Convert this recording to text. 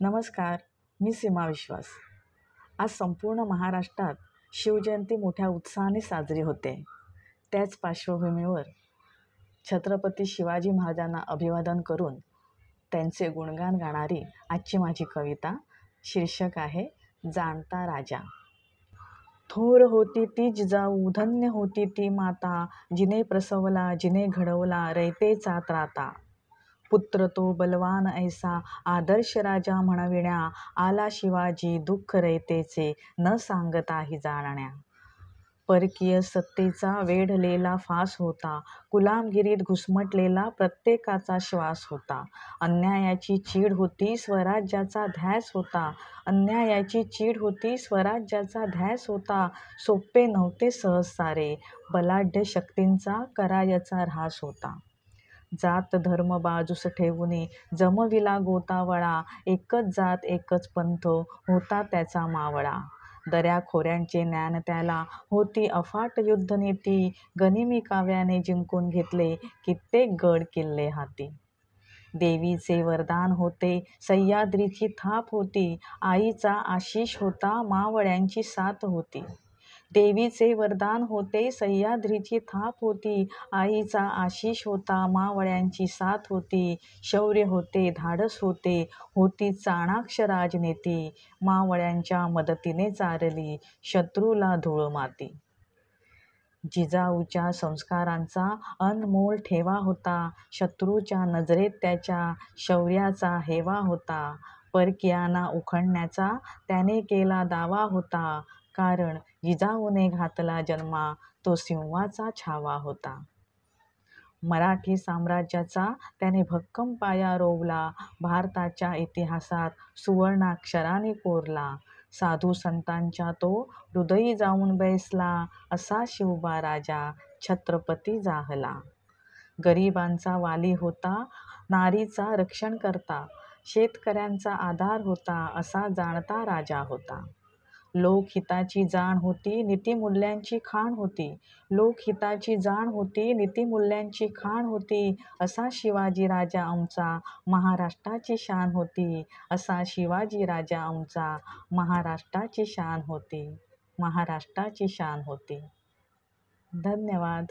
नमस्कार, मी सीमा विश्वास. आज संपूर्ण महाराष्ट्रात शिवजयंती मोठ्या उत्साहाने साजरी होते. त्याच पार्श्वभूमीवर छत्रपती शिवाजी महाराजांना अभिवादन करून त्यांचे गुणगान गाणारी आजची माझी कविता. शीर्षक आहे जाणता राजा. थोर होती ती जिजाऊ, धन्य होती ती माता, जिने प्रसवला जिने घडवला रयतेचा त्राता. पुत्र तो बलवान ऐसा, आदर्श राजा म्हणविण्या, आला शिवाजी दुःख रयतेचे, न सांगताही जाणण्या. परकीय सत्तेचा वेढलेला फास होता, गुलामगिरीत घुसमटलेला प्रत्येकाचा श्वास होता. अन्यायाची चीड होती, स्वराज्याचा ध्यास होता. अन्यायाची चीड होती, स्वराज्याचा ध्यास होता. सोपे नव्हते सहज सारे, बलाढ्य शक्तींचा करायचा ऱ्हास होता. जात धर्म बाजूस ठेवूनी जमविला गोतावळा, एकच जात एकच पंथ होता त्याचा मावळा. दऱ्याखोऱ्यांचे ज्ञान त्याला होती अफाट युद्धनीती, गनिमी काव्याने जिंकून घेतले कित्येक गड किल्ले हाती. देवीचे वरदान होते, सह्याद्रीची थाप होती, आईचा आशिष होता, मावळ्यांची साथ होती. देवीचे वरदान होते, सह्याद्रीची थाप होती, आईचा आशिष होता, मावळ्यांची साथ होती. शौर्य होते, धाडस होते, होती चाणाक्ष राजनीती, मावळ्यांच्या मदतीने चारली शत्रूला धूळ माती. जिजाऊच्या संस्कारांचा अनमोल ठेवा होता, शत्रूच्या नजरेत त्याच्या शौर्याचा हेवा होता. परकीयांना उखडण्याचा त्याने केला दावा होता, कारण जिजाऊने घातला जन्मा तो सिंहाचा छावा होता. मराठी साम्राज्याचा त्याने भक्कम पाया रोवला, भारताच्या इतिहासात सुवर्णाक्षराने कोरला. साधू संतांच्या तो हृदयी जाऊन बैसला, असा शिवबा राजा छत्रपती जाहला. गरिबांचा वाली होता, नारीचा रक्षण करता, शेतकऱ्यांचा आधार होता, असा जाणता राजा होता. लोकहिताची जाण होती, नीतिमूल्यांची खाण होती. लोकहिताची जाण होती, नीतिमूल्यांची खाण होती, असा शिवाजी राजा आमचा महाराष्ट्राची शान होती. असा शिवाजी राजा आमचा महाराष्ट्राची शान होती. महाराष्ट्राची शान होती. धन्यवाद.